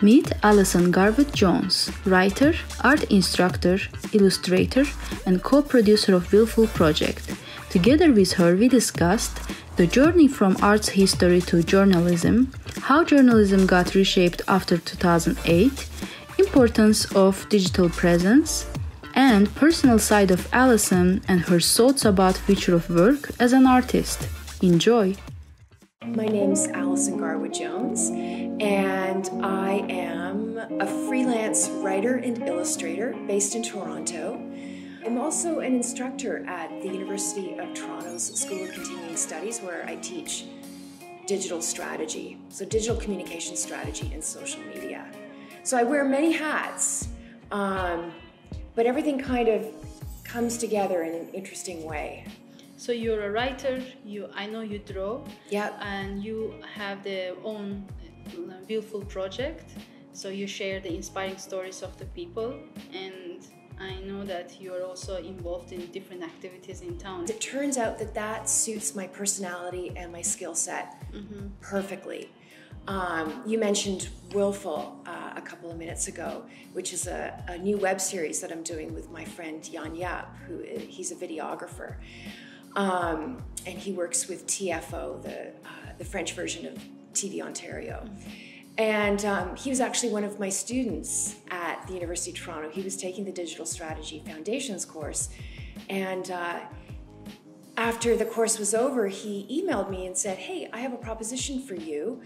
Meet Alison Garwood Jones, writer, art instructor, illustrator, and co-producer of Willful Project. Together with her, we discussed the journey from art's history to journalism, how journalism got reshaped after 2008, importance of digital presence, and personal side of Alison and her thoughts about future of work as an artist. Enjoy! My name's Alison Garwood Jones, and I am a freelance writer and illustrator based in Toronto. I'm also an instructor at the University of Toronto's School of Continuing Studies, where I teach digital strategy, so digital communication strategy and social media. So I wear many hats, but everything kind of comes together in an interesting way. So you're a writer, I know you draw, yep. And you have the own Willful Project, so you share the inspiring stories of the people, and I know that you're also involved in different activities in town. It turns out that that suits my personality and my skill set perfectly. You mentioned Willful a couple of minutes ago, which is a new web series that I'm doing with my friend Jan Yap, he's a videographer. And he works with TFO, the French version of TV Ontario. And he was actually one of my students at the University of Toronto. He was taking the Digital Strategy Foundations course. And after the course was over, he emailed me and said, "Hey, I have a proposition for you.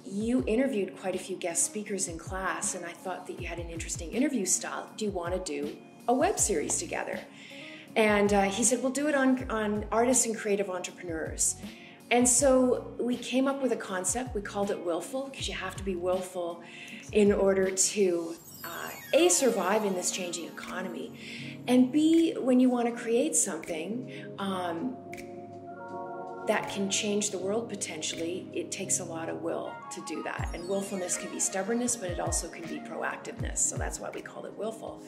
You interviewed quite a few guest speakers in class, and I thought that you had an interesting interview style. Do you want to do a web series together?" And he said, "We'll do it on artists and creative entrepreneurs." And so we came up with a concept. We called it Willful, because you have to be willful in order to A, survive in this changing economy, and B, when you want to create something that can change the world potentially, it takes a lot of will to do that. And willfulness can be stubbornness, but it also can be proactiveness. So that's why we called it Willful.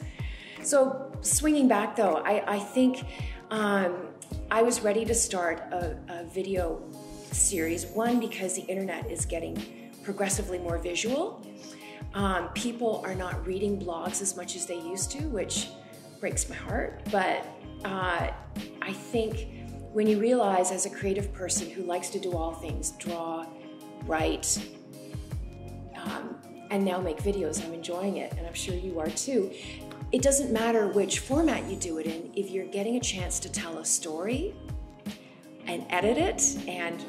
So swinging back though, I think I was ready to start a video series. One, because the internet is getting progressively more visual. People are not reading blogs as much as they used to, which breaks my heart. But I think when you realize, as a creative person who likes to do all things, draw, write, and now make videos, I'm enjoying it, and I'm sure you are too. It doesn't matter which format you do it in. If you're getting a chance to tell a story and edit it and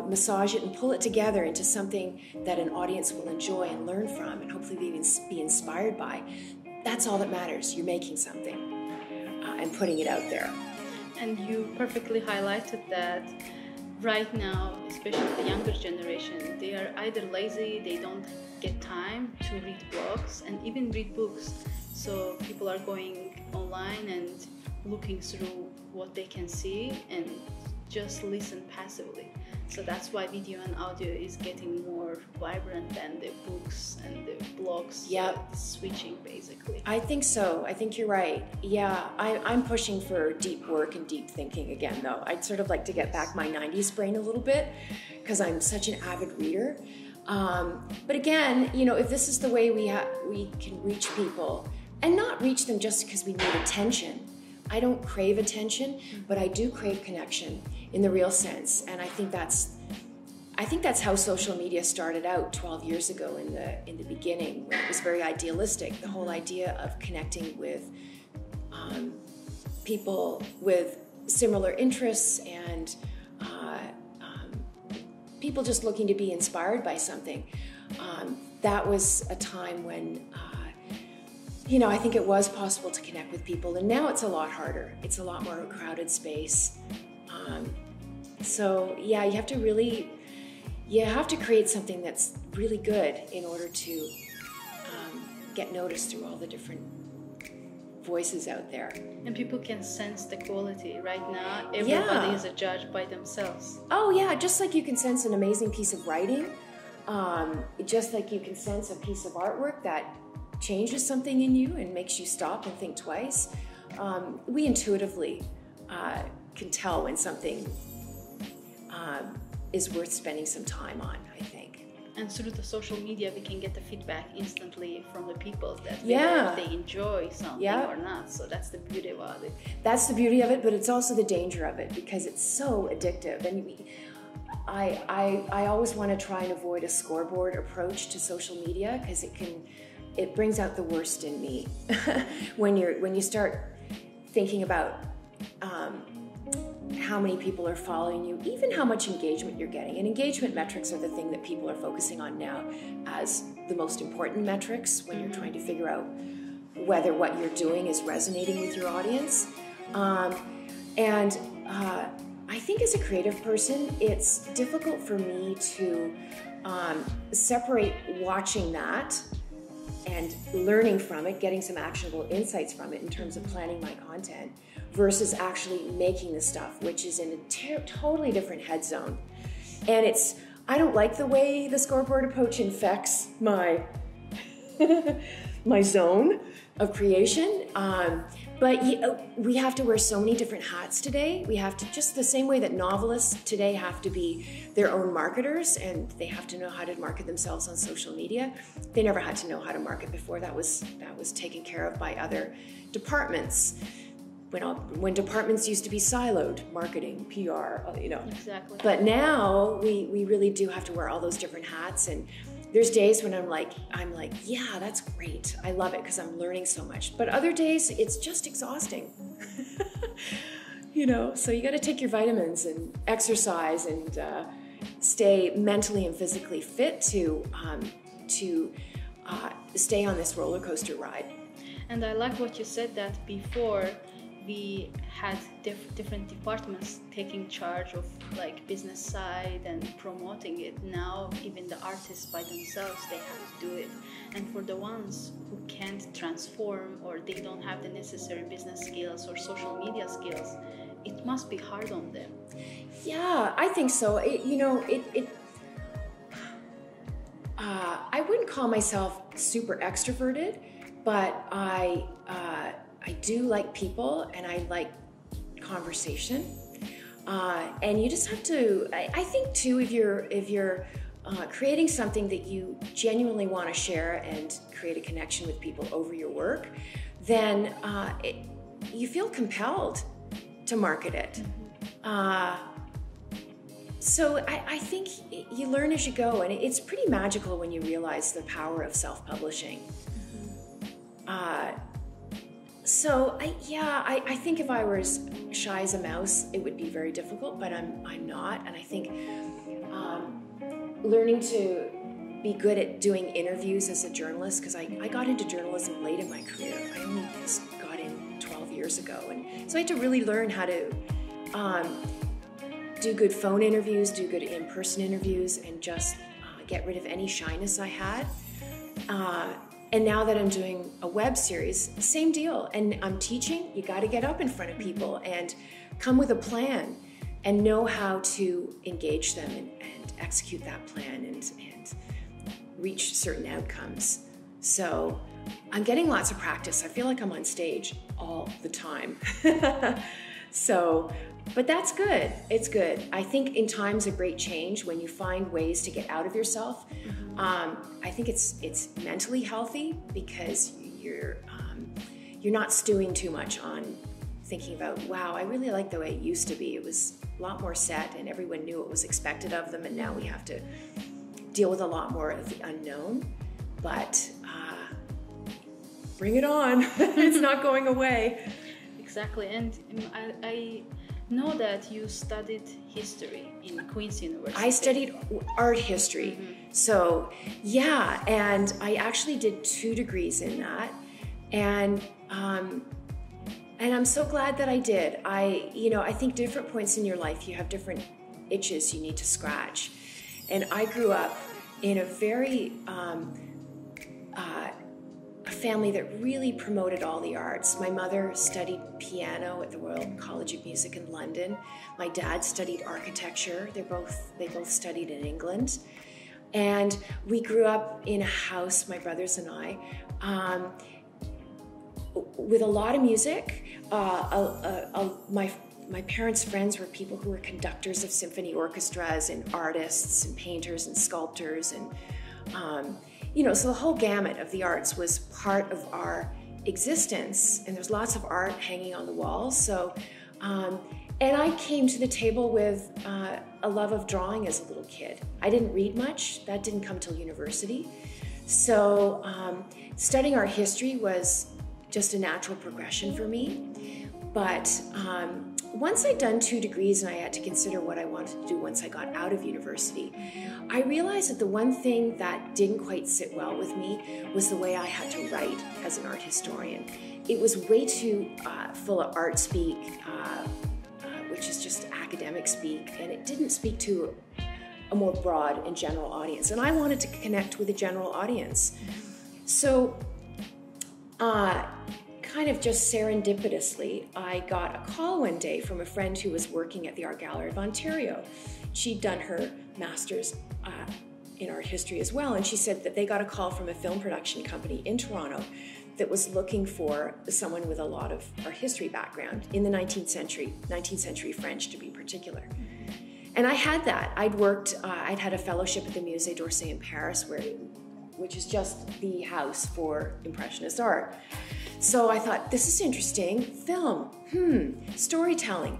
massage it and pull it together into something that an audience will enjoy and learn from and hopefully be inspired by, that's all that matters. You're making something and putting it out there. And you perfectly highlighted that right now, especially the younger generation, they are either lazy, they don't get time to read blogs and even read books. So people are going online and looking through what they can see and just listen passively. So that's why video and audio is getting more vibrant than the books and the blogs. Yep. Switching basically. I think so. I think you're right. Yeah, I'm pushing for deep work and deep thinking again though. I'd sort of like to get back my 90s brain a little bit because I'm such an avid reader. But again, if this is the way we can reach people, and not reach them just because we need attention. I don't crave attention, but I do crave connection in the real sense. And I think that's how social media started out 12 years ago in the beginning, when it was very idealistic. The whole idea of connecting with people with similar interests and people just looking to be inspired by something. That was a time when I think it was possible to connect with people, and now it's a lot harder. It's a lot more a crowded space. So yeah, you have to create something that's really good in order to get noticed through all the different voices out there. And people can sense the quality. Right now, everybody is a judge by themselves. Oh yeah, just like you can sense an amazing piece of writing, just like you can sense a piece of artwork that changes something in you and makes you stop and think twice. We intuitively can tell when something is worth spending some time on, I think. And through the social media, we can get the feedback instantly from the people that if they enjoy something or not. So that's the beauty about it. That's the beauty of it, but it's also the danger of it because it's so addictive. And I always want to try and avoid a scoreboard approach to social media because it brings out the worst in me when you start thinking about how many people are following you, even how much engagement you're getting. And engagement metrics are the thing that people are focusing on now as the most important metrics when you're trying to figure out whether what you're doing is resonating with your audience. I think as a creative person, it's difficult for me to separate watching that and learning from it, getting some actionable insights from it in terms of planning my content versus actually making the stuff, which is in a totally different head zone. And I don't like the way the scoreboard approach infects my my zone of creation. But we have to wear so many different hats today. We have to, just the same way that novelists today have to be their own marketers and they have to know how to market themselves on social media. They never had to know how to market before. That was taken care of by other departments. When departments used to be siloed, marketing, PR, Exactly. But now we really do have to wear all those different hats. And there's days when I'm like, yeah, that's great. I love it because I'm learning so much. But other days it's just exhausting. So you got to take your vitamins and exercise and stay mentally and physically fit to stay on this roller coaster ride. And I like what you said that before we had different departments taking charge of like business side and promoting it. Now even the artists by themselves, they have to do it. And for the ones who can't transform or they don't have the necessary business skills or social media skills, it must be hard on them. Yeah, I think so. I wouldn't call myself super extroverted, but I do like people and I like conversation. And you just have to, I think too, if you're creating something that you genuinely want to share and create a connection with people over your work, then you feel compelled to market it. So I think you learn as you go, and it's pretty magical when you realize the power of self-publishing. I think if I were as shy as a mouse, it would be very difficult, but I'm not. And I think learning to be good at doing interviews as a journalist, because I got into journalism late in my career. I only just got in 12 years ago. And so I had to really learn how to do good phone interviews, do good in-person interviews, and just get rid of any shyness I had. And now that I'm doing a web series, same deal. And I'm teaching, you got to get up in front of people and come with a plan and know how to engage them and execute that plan and reach certain outcomes. So I'm getting lots of practice. I feel like I'm on stage all the time. But that's good. It's good. I think in times of great change, when you find ways to get out of yourself, I think it's mentally healthy because you're not stewing too much on thinking about, wow, I really like the way it used to be. It was a lot more set and everyone knew what was expected of them, and now we have to deal with a lot more of the unknown. But bring it on. It's not going away. Exactly. And I know that you studied history in Queen's University. I studied art history. So yeah, and I actually did 2 degrees in that. And I'm so glad that I did. I think different points in your life, you have different itches you need to scratch. And I grew up in a very a family that really promoted all the arts. My mother studied piano at the Royal College of Music in London. My dad studied architecture. They both studied in England. And we grew up in a house, my brothers and I, with a lot of music. My my parents' friends were people who were conductors of symphony orchestras and artists and painters and sculptors. And, so the whole gamut of the arts was part of our existence. And there's lots of art hanging on the walls. So, and I came to the table with a love of drawing as a little kid. I didn't read much. That didn't come till university. So studying art history was just a natural progression for me. But once I'd done 2 degrees and I had to consider what I wanted to do once I got out of university, I realized that the one thing that didn't quite sit well with me was the way I had to write as an art historian. It was way too full of art speak, which is just academic speak, and it didn't speak to a more broad and general audience. And I wanted to connect with a general audience. So kind of just serendipitously, I got a call one day from a friend who was working at the Art Gallery of Ontario. She'd done her master's in art history as well, and she said that they got a call from a film production company in Toronto that was looking for someone with a lot of art history background in the 19th century French to be particular. And I had that. I'd had a fellowship at the Musée d'Orsay in Paris, which is just the house for Impressionist art. So I thought, this is interesting. Film, storytelling,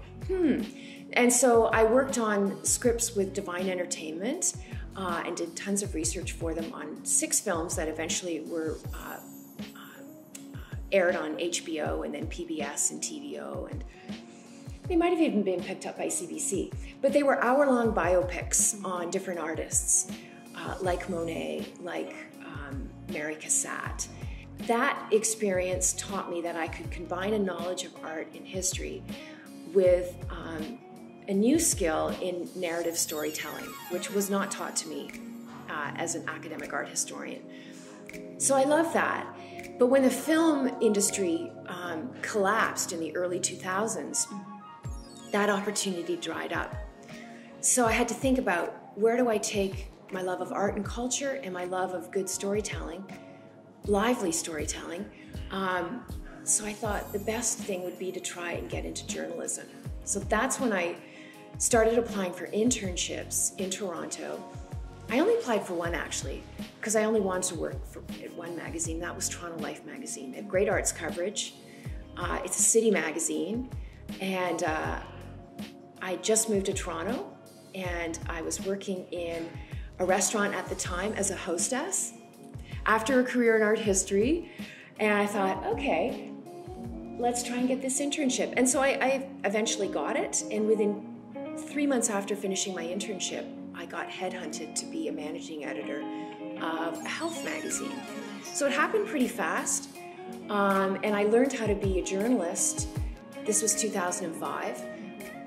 And so I worked on scripts with Divine Entertainment and did tons of research for them on 6 films that eventually were aired on HBO and then PBS and TVO, and they might have even been picked up by CBC. But they were hour-long biopics on different artists, like Monet, like Mary Cassatt. That experience taught me that I could combine a knowledge of art and history with a new skill in narrative storytelling, which was not taught to me as an academic art historian. So I love that. But when the film industry collapsed in the early 2000s, that opportunity dried up. So I had to think about, where do I take my love of art and culture and my love of good storytelling, lively storytelling. So I thought the best thing would be to try and get into journalism. So that's when I started applying for internships in Toronto. I only applied for one, actually, because I only wanted to work at one magazine. That was Toronto Life magazine. They have great arts coverage. It's a city magazine. And I just moved to Toronto, and I was working in a restaurant at the time as a hostess after a career in art history. And I thought, okay, let's try and get this internship. And so I eventually got it. And within 3 months after finishing my internship, I got headhunted to be a managing editor of a health magazine. So it happened pretty fast. And I learned how to be a journalist. This was 2005,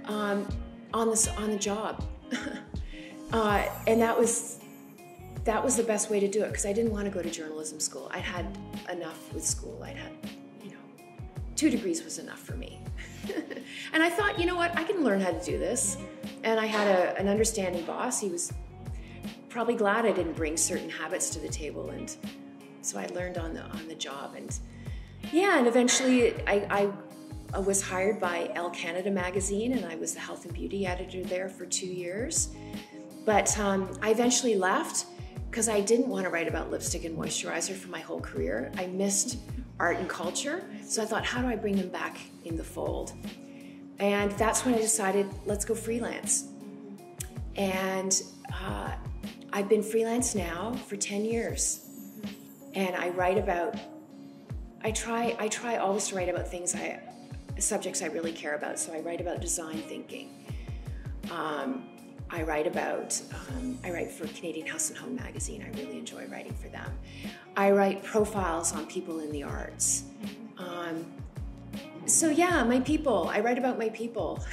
on the job. And that was the best way to do it, because I didn't want to go to journalism school. I'd had enough with school. I'd had, 2 degrees was enough for me. And I thought, you know what, I can learn how to do this. And I had an understanding boss. He was probably glad I didn't bring certain habits to the table. And so I learned on the job. And yeah, and eventually I was hired by Elle Canada magazine, and I was the health and beauty editor there for 2 years. But I eventually left because I didn't want to write about lipstick and moisturizer for my whole career. I missed art and culture, so I thought, how do I bring them back in the fold? And that's when I decided, let's go freelance. And I've been freelance now for 10 years. And I write about, I try always to write about subjects I really care about. So I write about design thinking. I write for Canadian House and Home magazine. I really enjoy writing for them. I write profiles on people in the arts. So yeah, my people. I write about my people.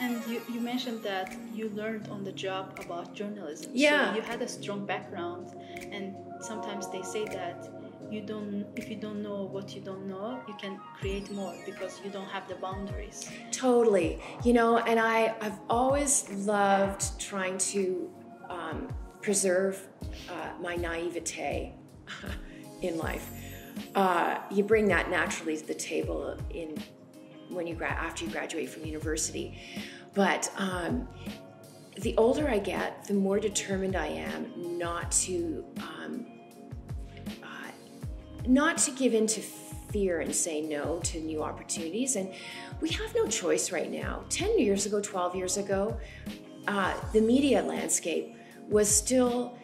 And you mentioned that you learned on the job about journalism. Yeah. So you had a strong background, and sometimes they say that if you don't know what you don't know, you can create more because you don't have the boundaries. Totally. And I've always loved trying to preserve my naivete in life. You bring that naturally to the table in after you graduate from university. But the older I get, the more determined I am not to give in to fear and say no to new opportunities. And we have no choice right now. 10 years ago, 12 years ago, the media landscape was still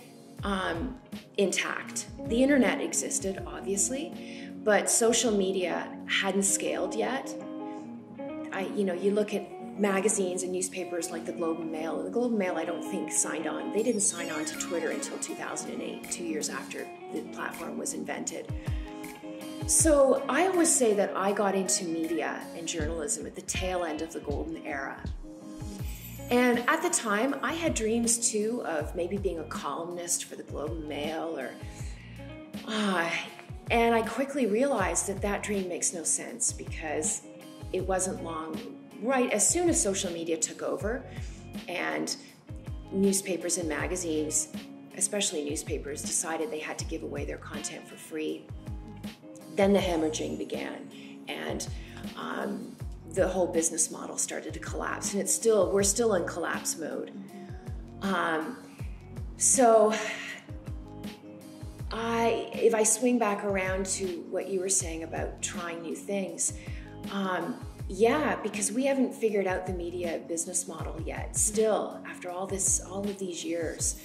intact. The internet existed, obviously, but social media hadn't scaled yet. You look at magazines and newspapers like the Globe and Mail. The Globe and Mail, I don't think, signed on. They didn't sign on to Twitter until 2008, 2 years after the platform was invented. So I always say that I got into media and journalism at the tail end of the golden era. And at the time, I had dreams too of maybe being a columnist for the Globe and Mail, and I quickly realized that dream makes no sense because it wasn't long. Right as soon as social media took over and newspapers and magazines, especially newspapers, decided they had to give away their content for free, then the hemorrhaging began, and the whole business model started to collapse, and we're still in collapse mode. So if I swing back around to what you were saying about trying new things, yeah, because we haven't figured out the media business model yet, still, after all of these years.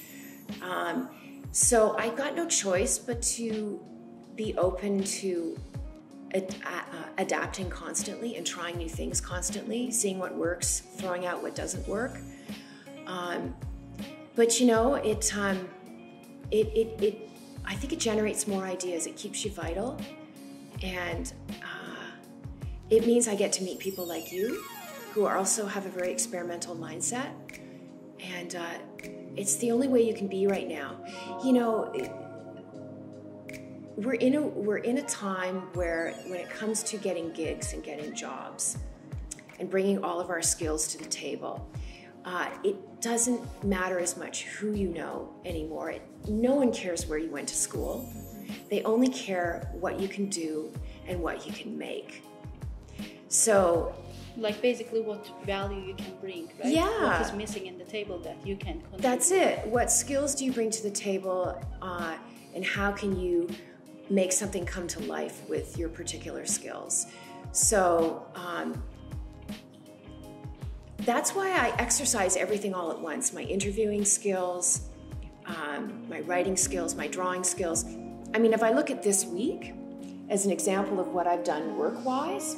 So I got no choice but to be open to adapting constantly and trying new things constantly, seeing what works, throwing out what doesn't work. But I think it generates more ideas. It keeps you vital, and it means I get to meet people like you who also have a very experimental mindset, and it's the only way you can be right now. We're in a time where, when it comes to getting gigs and getting jobs and bringing all of our skills to the table, it doesn't matter as much who you know anymore. No one cares where you went to school. They only care what you can do and what you can make. So, like, basically what value you can bring, right? Yeah. What is missing in the table that you can contribute. That's it. What skills do you bring to the table, and how can you make something come to life with your particular skills? So that's why I exercise everything all at once. My interviewing skills, my writing skills, my drawing skills. I mean, if I look at this week as an example of what I've done work-wise,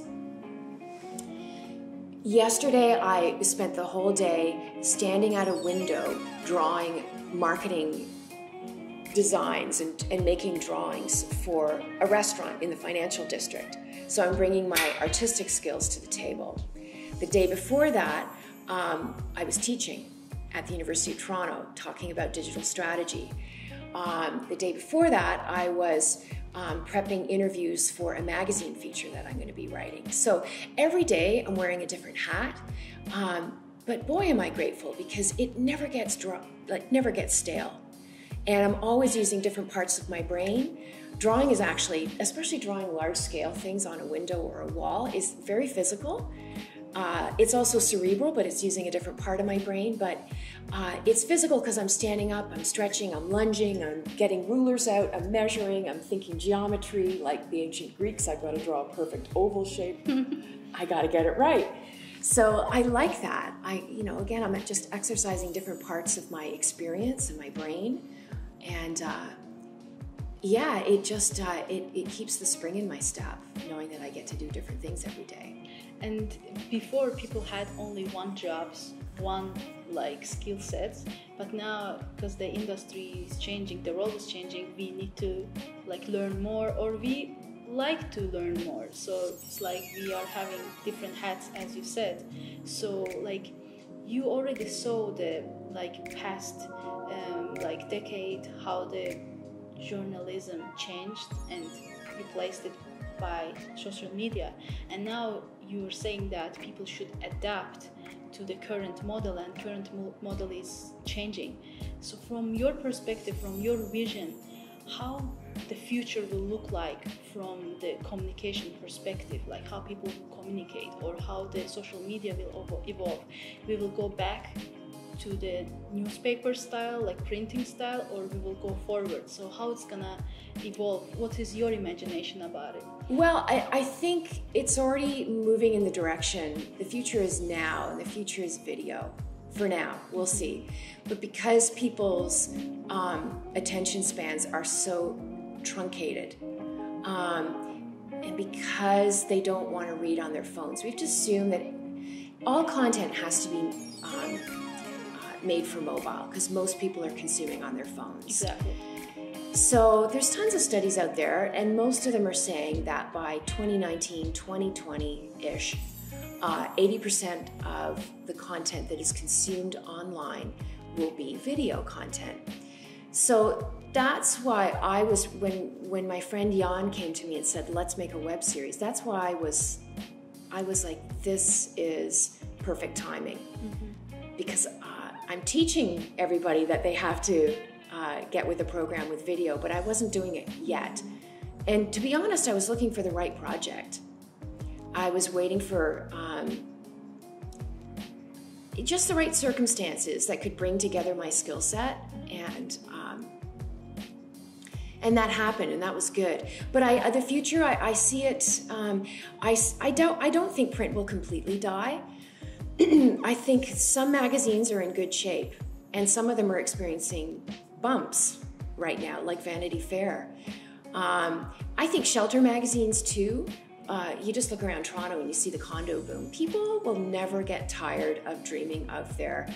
yesterday I spent the whole day standing at a window drawing marketing designs and making drawings for a restaurant in the financial district. So I'm bringing my artistic skills to the table. The day before that, I was teaching at the University of Toronto, talking about digital strategy. The day before that, I was prepping interviews for a magazine feature that I'm going to be writing. So every day I'm wearing a different hat, but boy am I grateful, because it never gets stale. And I'm always using different parts of my brain. Drawing is actually, especially drawing large-scale things on a window or a wall, is very physical. It's also cerebral, but it's using a different part of my brain. But it's physical because I'm standing up, I'm stretching, I'm lunging, I'm getting rulers out, I'm measuring, I'm thinking geometry. Like the ancient Greeks, I've got to draw a perfect oval shape. I got to get it right. So I like that. Again, I'm just exercising different parts of my experience and my brain. And it keeps the spring in my step, knowing that I get to do different things every day. And before, people had only one skill sets, but now, because the industry is changing, the world is changing, we need to learn more, or we like to learn more. So it's like we are having different hats, as you said. So you already saw the past decade, how the journalism changed and replaced it by social media, and now you're saying that people should adapt to the current model, and current model is changing. So from your perspective, from your vision, how the future will look like from the communication perspective, like how people will communicate or how the social media will evolve. We will go back to the newspaper style, like printing style, or we will go forward. So how it's gonna evolve? What is your imagination about it? Well, I think it's already moving in the direction. The future is now, and the future is video. For now, we'll see. But because people's attention spans are so truncated, and because they don't want to read on their phones, we have to assume that all content has to be made for mobile, because most people are consuming on their phones. Exactly. So there's tons of studies out there, and most of them are saying that by 2019, 2020-ish, 80% of the content that is consumed online will be video content. So that's why I was, when my friend Jan came to me and said, let's make a web series, that's why I was like, this is perfect timing. Because I'm teaching everybody that they have to get with the program with video, but I wasn't doing it yet. And to be honest, I was looking for the right project. I was waiting for just the right circumstances that could bring together my skill set, and that happened, and that was good. But the future, I see it. I don't think print will completely die. I think some magazines are in good shape, and some of them are experiencing bumps right now, like Vanity Fair. I think shelter magazines too. You just look around Toronto and you see the condo boom. People will never get tired of dreaming of their,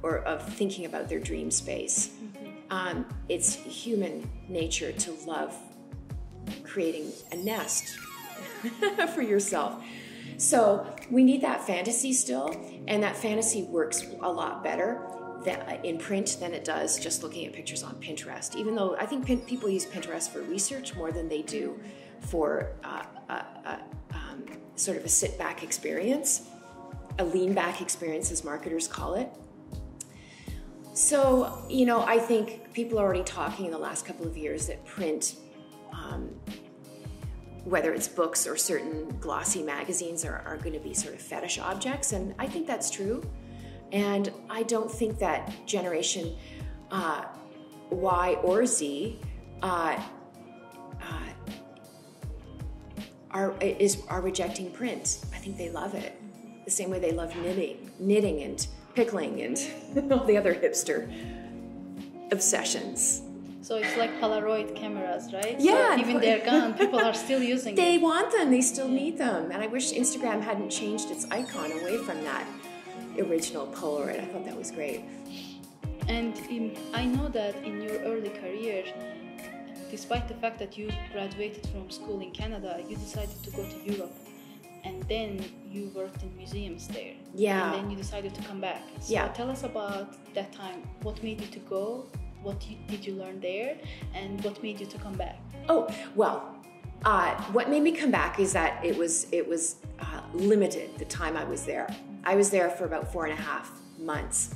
or of thinking about their dream space. It's human nature to love creating a nest for yourself. So we need that fantasy still, and that fantasy works a lot better in print than it does just looking at pictures on Pinterest, even though I think people use Pinterest for research more than they do for sort of a sit-back experience, a lean-back experience, as marketers call it. So, I think people are already talking in the last couple of years that print, whether it's books or certain glossy magazines, are going to be sort of fetish objects, and I think that's true. And I don't think that generation Y or Z are rejecting print. I think they love it the same way they love knitting and pickling and all the other hipster obsessions. So it's like Polaroid cameras, right? Yeah. So even they're gone, people are still using They them. want them. They still need them. And I wish Instagram hadn't changed its icon away from that original Polaroid. I thought that was great. And I know that in your early career, despite the fact that you graduated from school in Canada, you decided to go to Europe, and then you worked in museums there. Yeah. And then you decided to come back. So yeah. Tell us about that time. What made you to go? What did you learn there? And what made you to come back? Oh, well, what made me come back is that it was limited, the time I was there. I was there for about 4.5 months.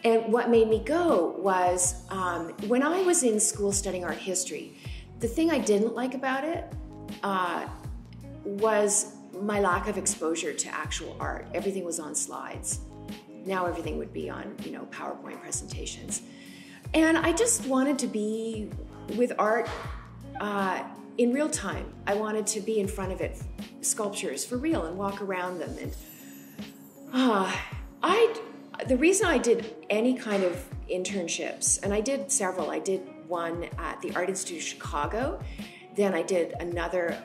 And what made me go was when I was in school studying art history, the thing I didn't like about it was my lack of exposure to actual art. Everything was on slides. Now everything would be on, PowerPoint presentations. And I just wanted to be with art in real time. I wanted to be in front of it, sculptures for real, and walk around them. And the reason I did any kind of internships, and I did several. I did one at the Art Institute of Chicago. Then I did another,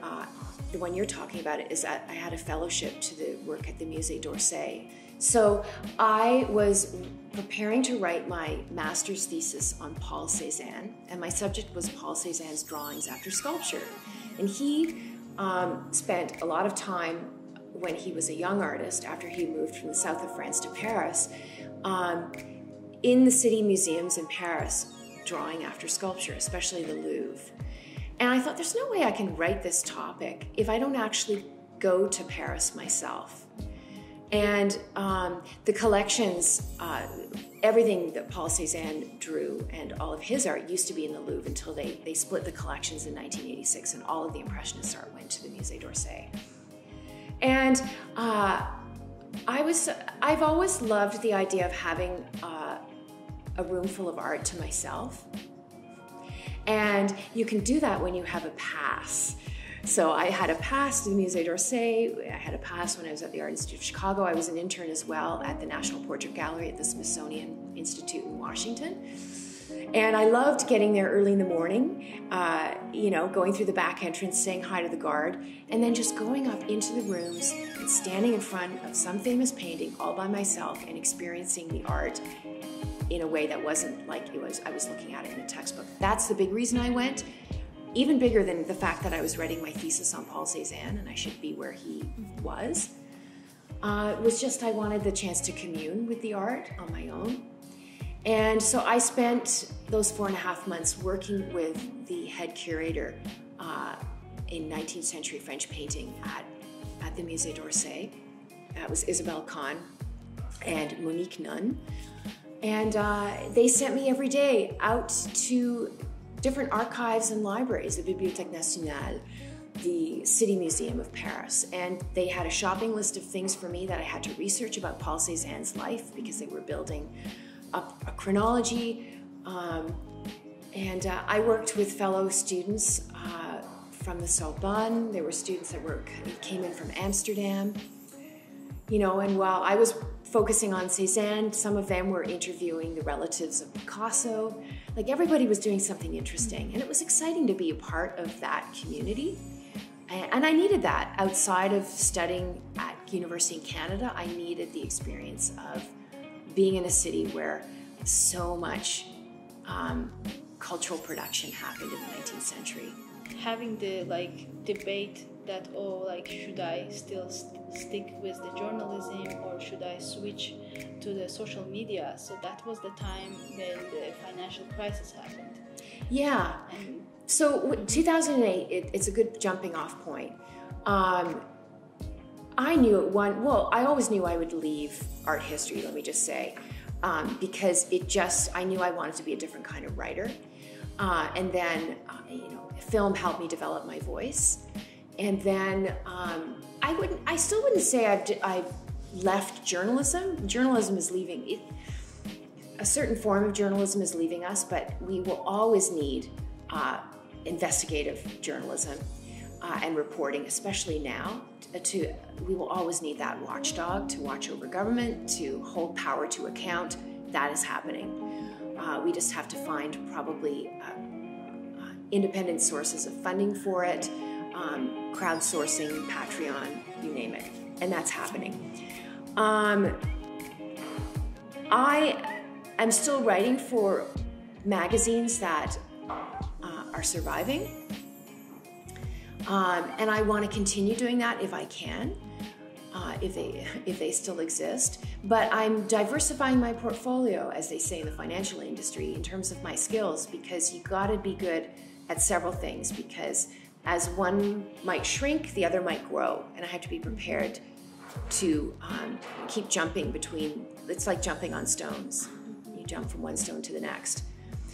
the one you're talking about is that I had a fellowship to the work at the Musée d'Orsay. So I was preparing to write my master's thesis on Paul Cezanne, and my subject was Paul Cezanne's drawings after sculpture. And he spent a lot of time when he was a young artist, after he moved from the south of France to Paris, in the city museums in Paris, drawing after sculpture, especially the Louvre. And I thought, there's no way I can write this topic if I don't actually go to Paris myself. And the collections everything that Paul Cezanne drew and all of his art used to be in the Louvre until they split the collections in 1986, and all of the Impressionist art went to the Musée d'Orsay. And I've always loved the idea of having a room full of art to myself. And you can do that when you have a pass. So I had a pass to the Musée d'Orsay. I had a pass when I was at the Art Institute of Chicago. I was an intern as well at the National Portrait Gallery at the Smithsonian Institute in Washington. And I loved getting there early in the morning, going through the back entrance, saying hi to the guard, and then just going up into the rooms and standing in front of some famous painting all by myself and experiencing the art in a way that wasn't like I was looking at it in a textbook. That's the big reason I went. Even bigger than the fact that I was writing my thesis on Paul Cezanne and I should be where he was just I wanted the chance to commune with the art on my own. And so I spent those 4.5 months working with the head curator in 19th century French painting at the Musée d'Orsay. That was Isabelle Kahn and Monique Nunn. And they sent me every day out to different archives and libraries, the Bibliothèque Nationale, the City Museum of Paris. And they had a shopping list of things for me that I had to research about Paul Cézanne's life because they were building up a chronology. And I worked with fellow students from the Sorbonne. There were students that came in from Amsterdam. And while I was focusing on Cezanne, some of them were interviewing the relatives of Picasso. Like, everybody was doing something interesting, and it was exciting to be a part of that community. And I needed that. Outside of studying at university in Canada, I needed the experience of being in a city where so much cultural production happened in the 19th century. Having the debate that, should I still stick with the journalism or should I switch to the social media? So that was the time when the financial crisis happened. Yeah. So 2008, it's a good jumping off point. I always knew I would leave art history, let me just say, because I knew I wanted to be a different kind of writer. And then, film helped me develop my voice. And then I still wouldn't say I've left journalism. Journalism is leaving. A certain form of journalism is leaving us, but we will always need investigative journalism and reporting, especially now. We will always need that watchdog to watch over government, to hold power to account. That is happening. We just have to find probably independent sources of funding for it, crowdsourcing, Patreon, you name it, and that's happening. I am still writing for magazines that are surviving, and I want to continue doing that if I can, if they still exist. But I'm diversifying my portfolio, as they say in the financial industry, in terms of my skills, because you got to be good at several things, because as one might shrink, the other might grow, and I have to be prepared to keep jumping between. It's like jumping on stones. You jump from one stone to the next.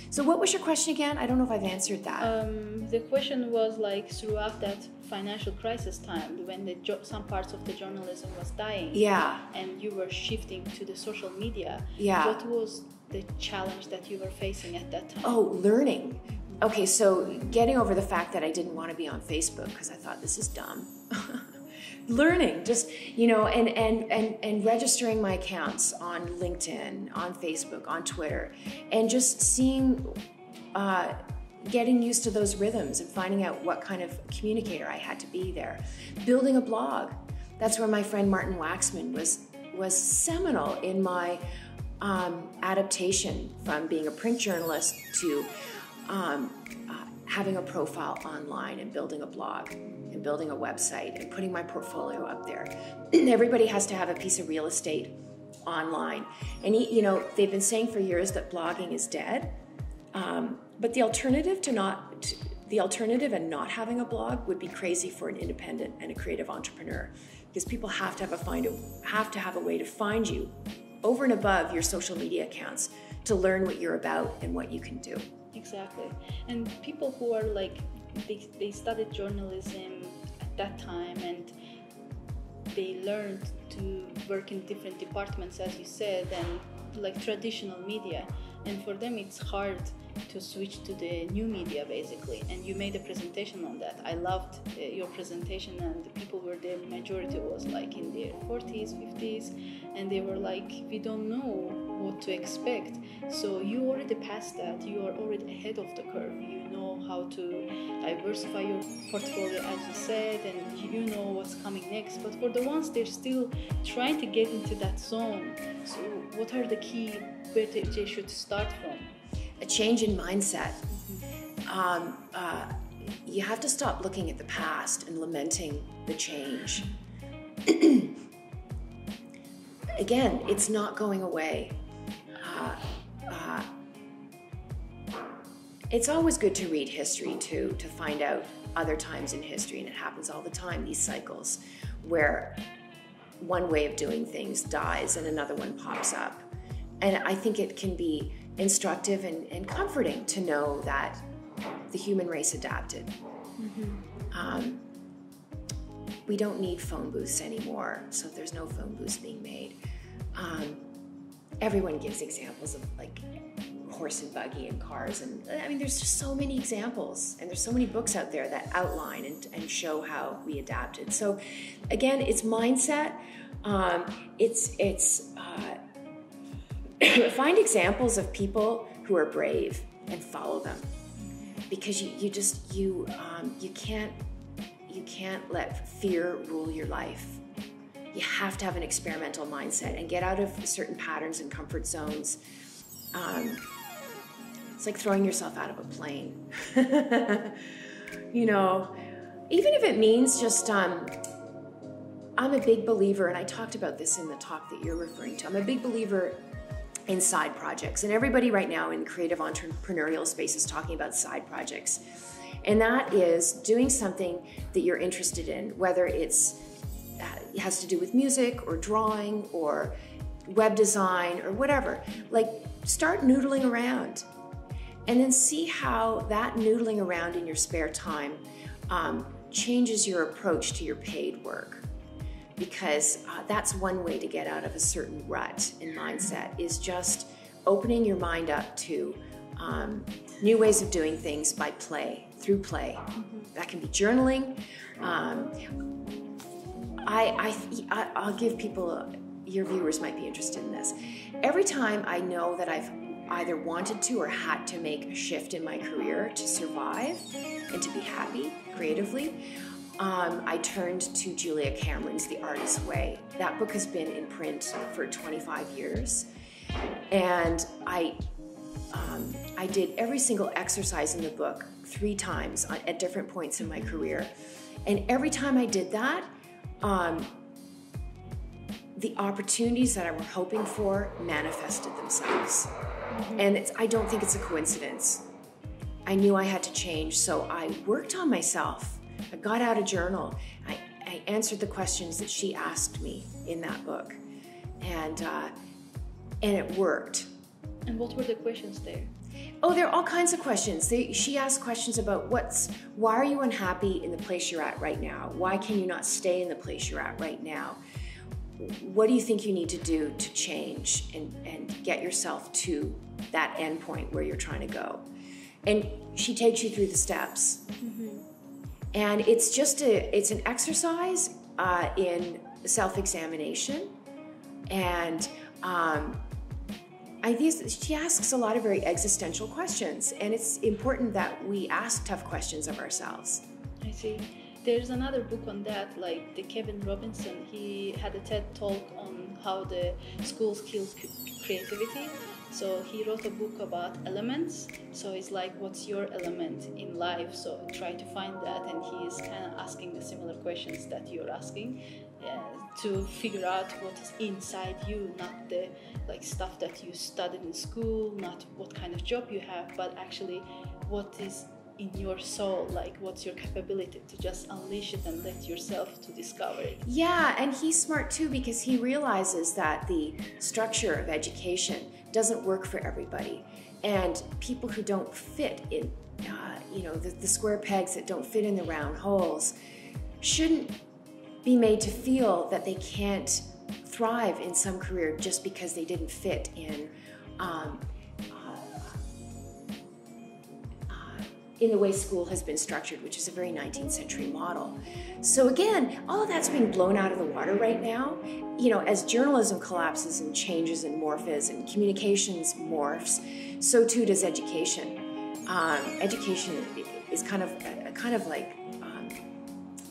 So what was your question again? I don't know if I've answered that. The question was throughout that financial crisis time, when some parts of the journalism was dying, and you were shifting to the social media, what was the challenge that you were facing at that time? Oh, learning. Okay, so getting over the fact that I didn't want to be on Facebook because I thought this is dumb. Learning, just, and registering my accounts on LinkedIn, on Facebook, on Twitter, and just seeing, getting used to those rhythms and finding out what kind of communicator I had to be there. Building a blog. That's where my friend Martin Waxman was seminal in my adaptation from being a print journalist to having a profile online and building a blog and building a website and putting my portfolio up there. Everybody has to have a piece of real estate online. And, they've been saying for years that blogging is dead. But the alternative and not having a blog would be crazy for an independent and a creative entrepreneur, because people have to have a way to find you over and above your social media accounts to learn what you're about and what you can do. Exactly. And people who are like, they studied journalism at that time, and they learned to work in different departments, as you said, and like traditional media. And for them, it's hard to switch to the new media, basically. And you made a presentation on that. I loved your presentation, and the people were there, majority was like in their 40s, 50s, and they were like, we don't know what to expect. So you already passed that. You are already ahead of the curve. You know how to diversify your portfolio, as you said, and you know what's coming next. But for the ones they're still trying to get into that zone, so what are the key where they should start from? A change in mindset. You have to stop looking at the past and lamenting the change. Again, it's not going away. It's always good to read history too, to find out other times in history, and it happens all the time, these cycles, where one way of doing things dies and another one pops up. And I think it can be instructive and comforting to know that the human race adapted. We don't need phone booths anymore, so there's no phone booths being made. Everyone gives examples of like horse and buggy and cars, and I mean there's just so many examples, and there's so many books out there that outline and show how we adapted. So again, it's mindset. Find examples of people who are brave and follow them, because you can't let fear rule your life. You have to have an experimental mindset and get out of certain patterns and comfort zones. It's like throwing yourself out of a plane. You know, even if it means just, I'm a big believer, and I talked about this in the talk that you're referring to, I'm a big believer in side projects. And everybody right now in creative entrepreneurial space is talking about side projects. And that is doing something that you're interested in, whether it has to do with music or drawing or web design or whatever. Like, start noodling around and then see how that noodling around in your spare time changes your approach to your paid work. Because that's one way to get out of a certain rut in mindset, is just opening your mind up to new ways of doing things by play, through play. That can be journaling. I'll give people, your viewers might be interested in this. Every time I know that I've either wanted to or had to make a shift in my career to survive and to be happy creatively, I turned to Julia Cameron's The Artist's Way. That book has been in print for 25 years. And I did every single exercise in the book 3 times at different points in my career. And every time I did that, the opportunities that I were hoping for manifested themselves. And I don't think it's a coincidence. I knew I had to change, so I worked on myself. I got out a journal. I answered the questions that she asked me in that book, and it worked. And what were the questions there? Oh, there are all kinds of questions. She asked questions about why are you unhappy in the place you're at right now? Why can you not stay in the place you're at right now? What do you think you need to do to change and get yourself to that end point where you're trying to go? And she takes you through the steps. And it's an exercise in self-examination. And she asks a lot of very existential questions, and it's important that we ask tough questions of ourselves. I see. There's another book on that, like the Kevin Robinson. He had a TED talk on how the schools kill creativity. So he wrote a book about elements. So it's like, what's your element in life? So try to find that, and he is kind of asking the similar questions that you're asking to figure out what is inside you, not the stuff that you studied in school, not what kind of job you have, but actually what is in your soul, like what's your capability to just unleash it and let yourself to discover it. Yeah, and he's smart too, because he realizes that the structure of education doesn't work for everybody, and people who don't fit in, the square pegs that don't fit in the round holes shouldn't be made to feel that they can't thrive in some career just because they didn't fit in the way school has been structured, which is a very 19th century model. So again, all of that's being blown out of the water right now. As journalism collapses and changes and morphs and communications morphs, so too does education. Education is kind of like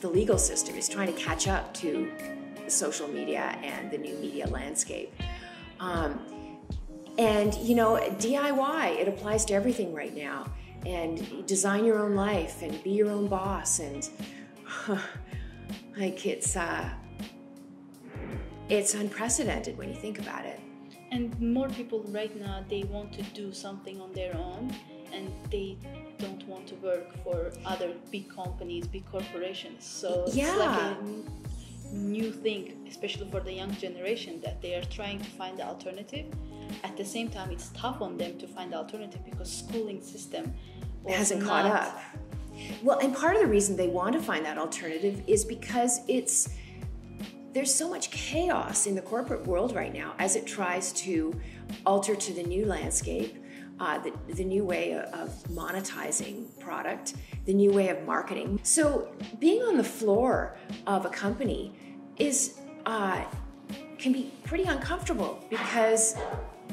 the legal system is trying to catch up to social media and the new media landscape. And DIY, it applies to everything right now. And design your own life and be your own boss, and it's unprecedented when you think about it. And more people right now, they want to do something on their own, and they don't want to work for other big companies, big corporations. So it's like a new thing, especially for the young generation, that they are trying to find the alternative. At the same time, it's tough on them to find the alternative because schooling system hasn't caught up. Well, and part of the reason they want to find that alternative is because there's so much chaos in the corporate world right now as it tries to alter to the new landscape, the new way of monetizing product, the new way of marketing. So being on the floor of a company can be pretty uncomfortable because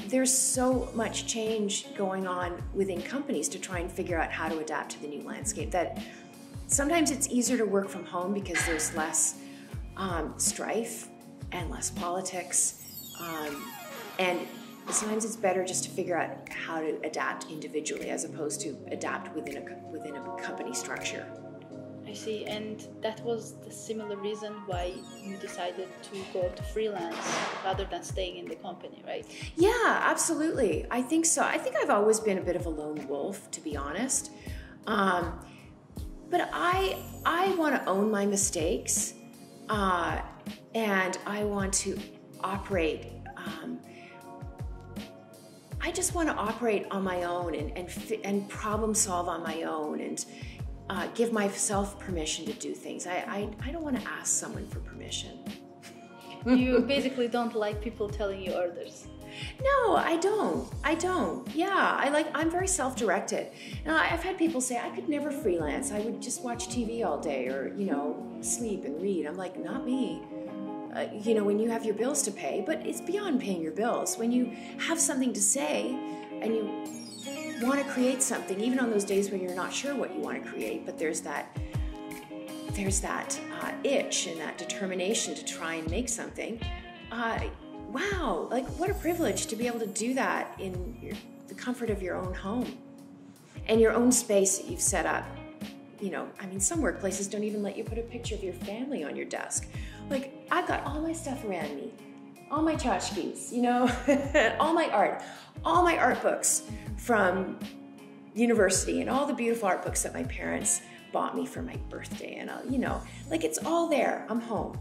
there's so much change going on within companies to try and figure out how to adapt to the new landscape that sometimes it's easier to work from home because there's less strife and less politics, and sometimes it's better just to figure out how to adapt individually as opposed to adapt within a company structure. I see, and that was the similar reason why you decided to go to freelance rather than staying in the company, right? Yeah, absolutely. I think so. I think I've always been a bit of a lone wolf, to be honest. But I want to own my mistakes, and I want to operate. I just want to operate on my own and problem solve on my own and give myself permission to do things. I don't want to ask someone for permission. You basically don't like people telling you orders. No, I don't. Yeah, I'm very self-directed. Now, I've had people say, I could never freelance. I would just watch TV all day or, sleep and read. I'm like, not me. When you have your bills to pay, but it's beyond paying your bills. When you have something to say and you want to create something, even on those days when you're not sure what you want to create, but there's that itch and that determination to try and make something. Wow, what a privilege to be able to do that in the comfort of your own home and your own space that you've set up. Some workplaces don't even let you put a picture of your family on your desk. I've got all my stuff around me, all my tchotchkes, all my art books from university and all the beautiful art books that my parents bought me for my birthday. And, it's all there. I'm home.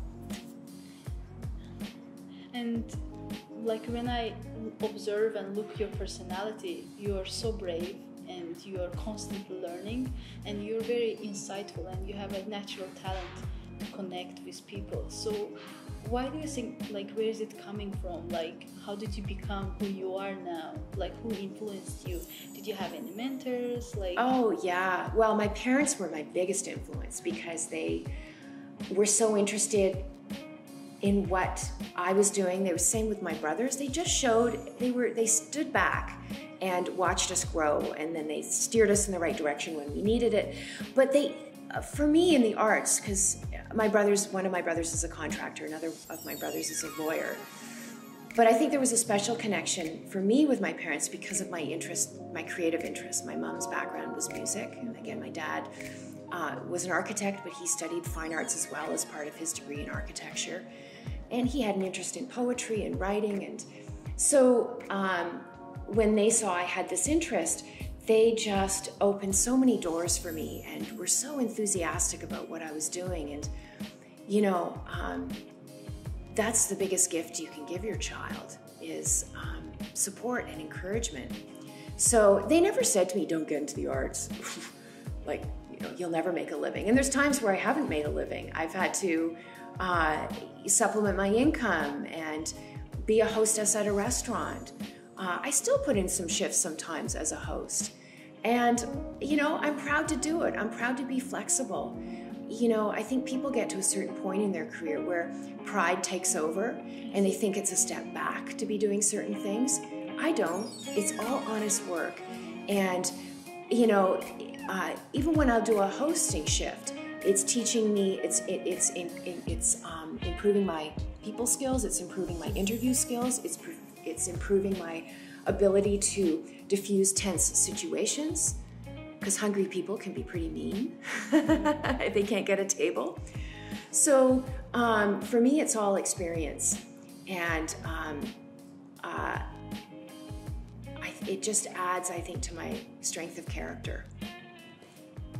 And when I observe and look your personality, you are so brave and you are constantly learning and you're very insightful and you have a natural talent to connect with people. So why do you think, where is it coming from? How did you become who you are now? Who influenced you? Did you have any mentors? Oh, yeah. Well, my parents were my biggest influence because they were so interested in what I was doing. They were the same with my brothers. They just they stood back and watched us grow, and then they steered us in the right direction when we needed it. But for me in the arts, because one of my brothers is a contractor, another of my brothers is a lawyer. But I think there was a special connection for me with my parents because of my interest, my creative interest. My mom's background was music, and again, my dad was an architect, but he studied fine arts as well as part of his degree in architecture. And he had an interest in poetry and writing, and so when they saw I had this interest, they just opened so many doors for me and were so enthusiastic about what I was doing. And, you know, that's the biggest gift you can give your child is support and encouragement. So they never said to me, don't get into the arts. Like, you know, you'll never make a living. And there's times where I haven't made a living. I've had to supplement my income and be a hostess at a restaurant. I still put in some shifts sometimes as a host. And, you know, I'm proud to do it. I'm proud to be flexible. You know, I think people get to a certain point in their career where pride takes over and they think it's a step back to be doing certain things. I don't. It's all honest work. And, you know, even when I'll do a hosting shift, it's teaching me, it's improving my people skills, it's improving my interview skills, it's improving my ability to diffuse tense situations, because hungry people can be pretty mean if they can't get a table. So for me, it's all experience, and it just adds, I think, to my strength of character.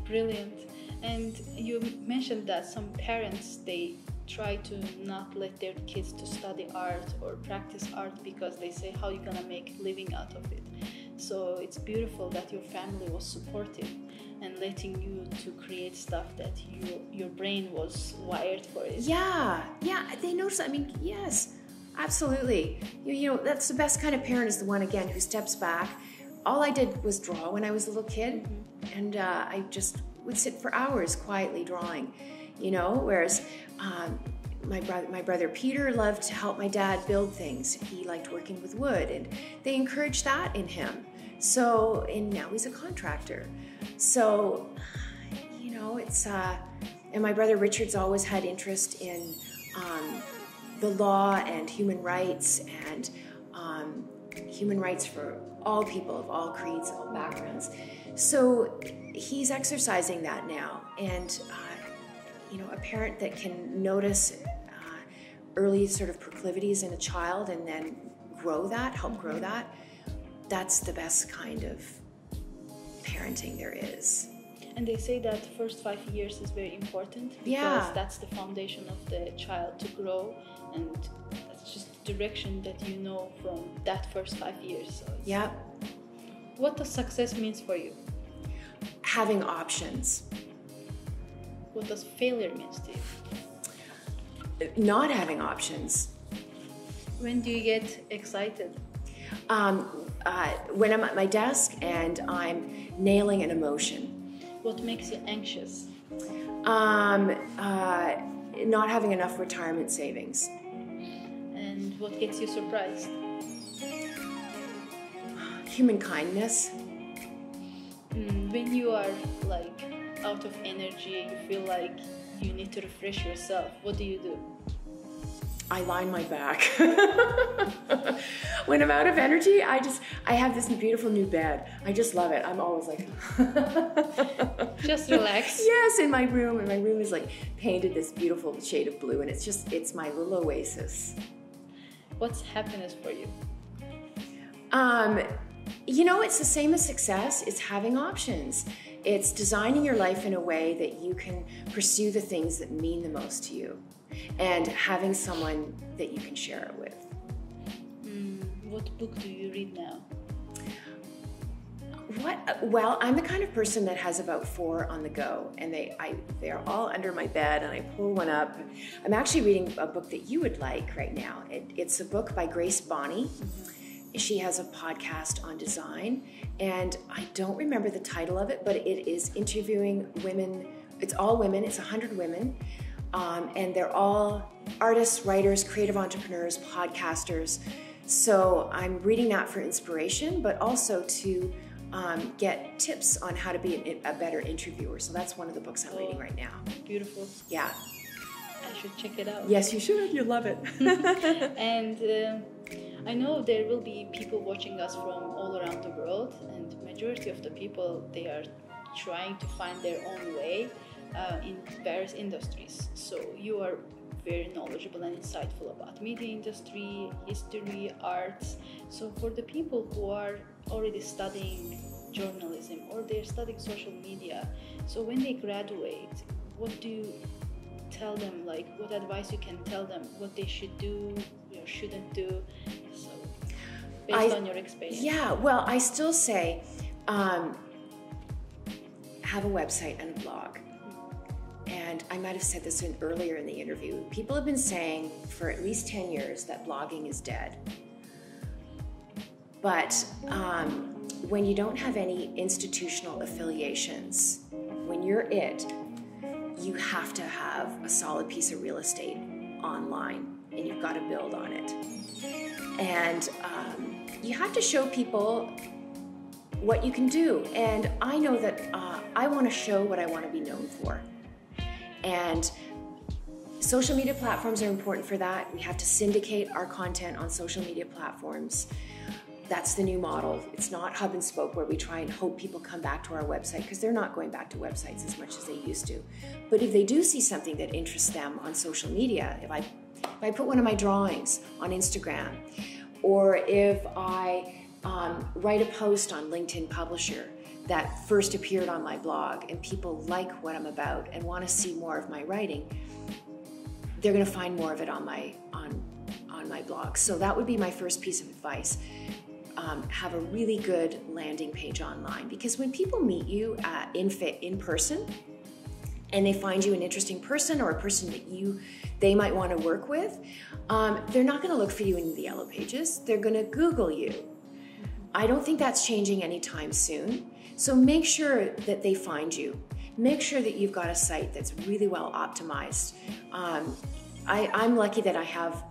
Brilliant. And you mentioned that some parents, they try to not let their kids to study art or practice art because they say, how are you gonna make a living out of it? So it's beautiful that your family was supportive and letting you to create stuff that your brain was wired for it. Yeah, they notice. I mean, yes, absolutely. You know, that's the best kind of parent is the one, again, who steps back. All I did was draw when I was a little kid, and I just would sit for hours quietly drawing, you know, whereas my brother Peter loved to help my dad build things. He liked working with wood, and they encouraged that in him. So, and now he's a contractor. So, you know, it's, and my brother Richard's always had interest in the law and human rights, and human rights for all people of all creeds, all backgrounds. So he's exercising that now. And, you know, a parent that can notice early sort of proclivities in a child and then grow that, help grow that, that's the best kind of parenting there is. And they say that the first 5 years is very important because that's the foundation of the child to grow, and that's just the direction that you know from that first 5 years. So yeah. What does success means for you? Having options. What does failure mean to you? Not having options. When do you get excited? When I'm at my desk and I'm nailing an emotion. What makes you anxious? Not having enough retirement savings. And what gets you surprised? Human kindness. When you are like out of energy, you feel like you need to refresh yourself, what do you do? I line my back. When I'm out of energy, I have this beautiful new bed. I just love it. I'm always like... Just relax. Yes, in my room. And my room is like painted this beautiful shade of blue. And it's my little oasis. What's happiness for you? You know, it's the same as success. It's having options. It's designing your life in a way that you can pursue the things that mean the most to you, and having someone that you can share it with. What book do you read now? Well, I'm the kind of person that has about 4 on the go, and they're all under my bed, and I pull one up. I'm actually reading a book that you would like right now. It's a book by Grace Bonney. She has a podcast on design, and I don't remember the title of it, but it is interviewing women. It's all women. It's 100 women, and they're all artists, writers, creative entrepreneurs, podcasters. So I'm reading that for inspiration, but also to get tips on how to be a better interviewer. So that's one of the books I'm reading right now. Beautiful. Yeah. I should check it out. Yes, you should. You'll love it. And I know there will be people watching us from all around the world, and majority of the people, they are trying to find their own way in various industries. So you are very knowledgeable and insightful about media industry, history, arts. So for the people who are already studying journalism or they're studying social media. So when they graduate, what do you tell them? Like, what advice you can tell them what they should do or shouldn't do? So based on your experience. Yeah, well, I still say have a website and a blog. And I might have said this earlier in the interview. People have been saying for at least 10 years that blogging is dead. But when you don't have any institutional affiliations, when you're it, you have to have a solid piece of real estate online, and you've got to build on it. And you have to show people what you can do. And I know that I want to show what I want to be known for. And social media platforms are important for that. We have to syndicate our content on social media platforms. That's the new model. It's not hub and spoke where we try and hope people come back to our website, because they're not going back to websites as much as they used to. But if they do see something that interests them on social media, if I put one of my drawings on Instagram, or if I write a post on LinkedIn Publisher that first appeared on my blog and people like what I'm about and want to see more of my writing, they're going to find more of it on my blog. So that would be my first piece of advice. Have a really good landing page online, because when people meet you in person and they find you an interesting person or a person that they might want to work with, they're not going to look for you in the yellow pages. They're going to Google you. I don't think that's changing anytime soon. So make sure that they find you. Make sure that you've got a site that's really well optimized. I'm lucky that I have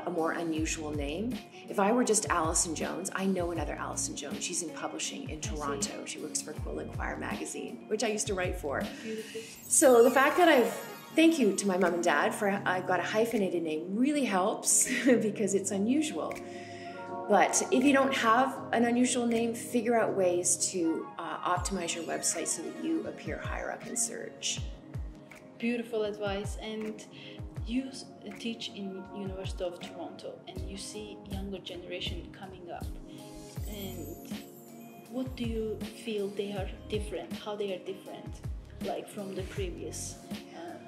a more unusual name. If I were just Alison Jones, I know another Alison Jones. She's in publishing in Toronto. She works for Quill and Choir magazine, which I used to write for. Beautiful. So the fact that thank you to my mom and dad for I've got a hyphenated name really helps because it's unusual. But if you don't have an unusual name, figure out ways to optimize your website so that you appear higher up in search. Beautiful advice. And you teach in University of Toronto, and you see younger generation coming up. And what do you feel they are different? How they are different, like from the previous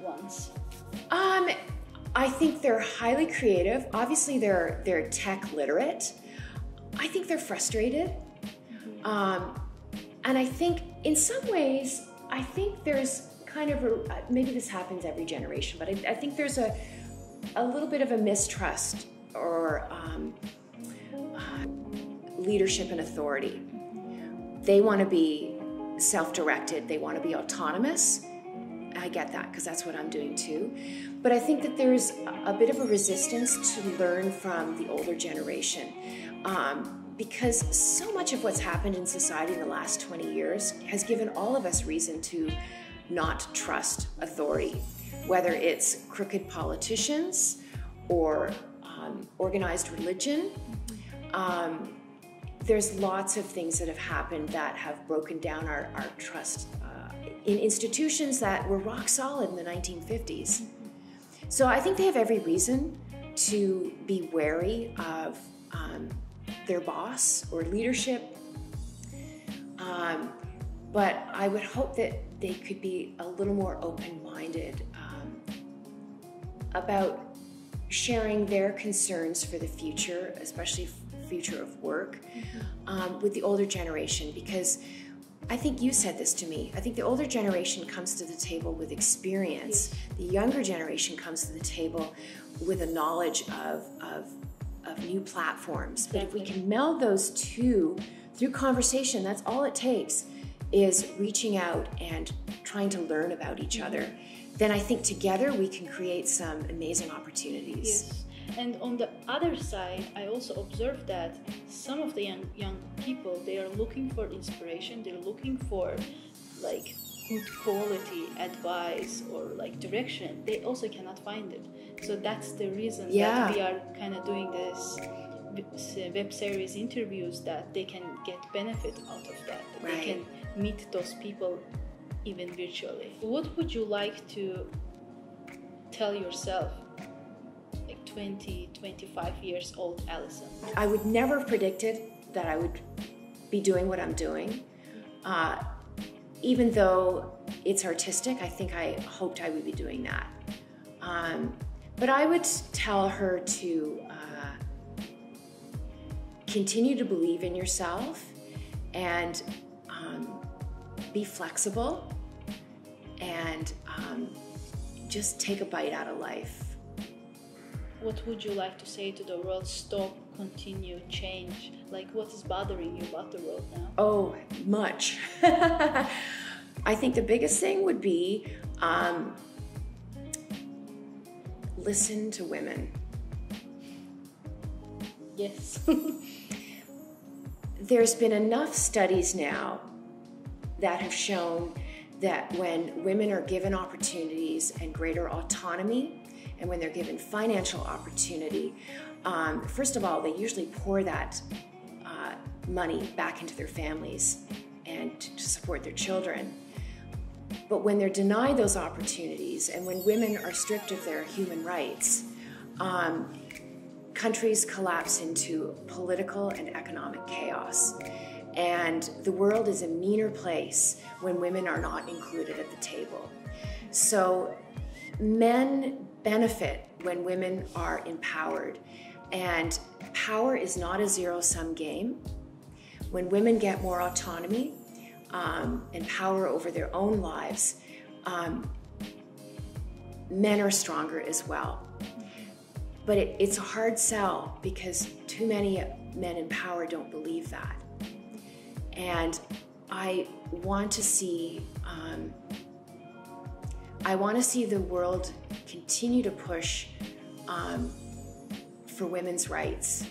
ones? I think they're highly creative. Obviously, they're tech literate. I think they're frustrated. And I think in some ways, I think there's kind of maybe this happens every generation, but I think there's a little bit of a mistrust or leadership and authority. They want to be self-directed. They want to be autonomous. I get that, because that's what I'm doing too. But I think that there's a bit of a resistance to learn from the older generation, because so much of what's happened in society in the last 20 years has given all of us reason to not trust authority, whether it's crooked politicians or organized religion. There's lots of things that have happened that have broken down our trust in institutions that were rock solid in the 1950s. So I think they have every reason to be wary of their boss or leadership. But I would hope that they could be a little more open-minded about sharing their concerns for the future, especially future of work, with the older generation, because I think you said this to me. I think the older generation comes to the table with experience. Yes. The younger generation comes to the table with a knowledge of new platforms. But if we can meld those two through conversation, that's all it takes, is reaching out and trying to learn about each other. Then I think together we can create some amazing opportunities. Yes. And on the other side, I also observed that some of the young people, they are looking for inspiration, they're looking for like good quality advice or like direction. They also cannot find it. So that's the reason that we are kind of doing this web series interviews, that they can get benefit out of that. Right. They can meet those people even virtually. What would you like to tell yourself, like 20, 25 years old Alison? I would never have predicted that I would be doing what I'm doing. Even though it's artistic, I hoped I would be doing that. But I would tell her to continue to believe in yourself and be flexible and just take a bite out of life. What would you like to say to the world? Stop, continue, change. Like, what is bothering you about the world now? Oh, much. I think the biggest thing would be listen to women. Yes. There's been enough studies now that have shown that when women are given opportunities and greater autonomy, and when they're given financial opportunity, first of all, they usually pour that money back into their families and to support their children. But when they're denied those opportunities, and when women are stripped of their human rights, countries collapse into political and economic chaos. And the world is a meaner place when women are not included at the table. So men benefit when women are empowered, and power is not a zero-sum game. When women get more autonomy and power over their own lives, men are stronger as well. But it's a hard sell because too many men in power don't believe that. And I want to see the world continue to push for women's rights,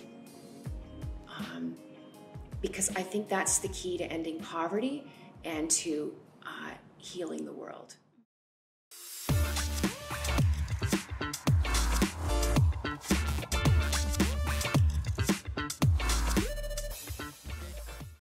because I think that's the key to ending poverty and to healing the world.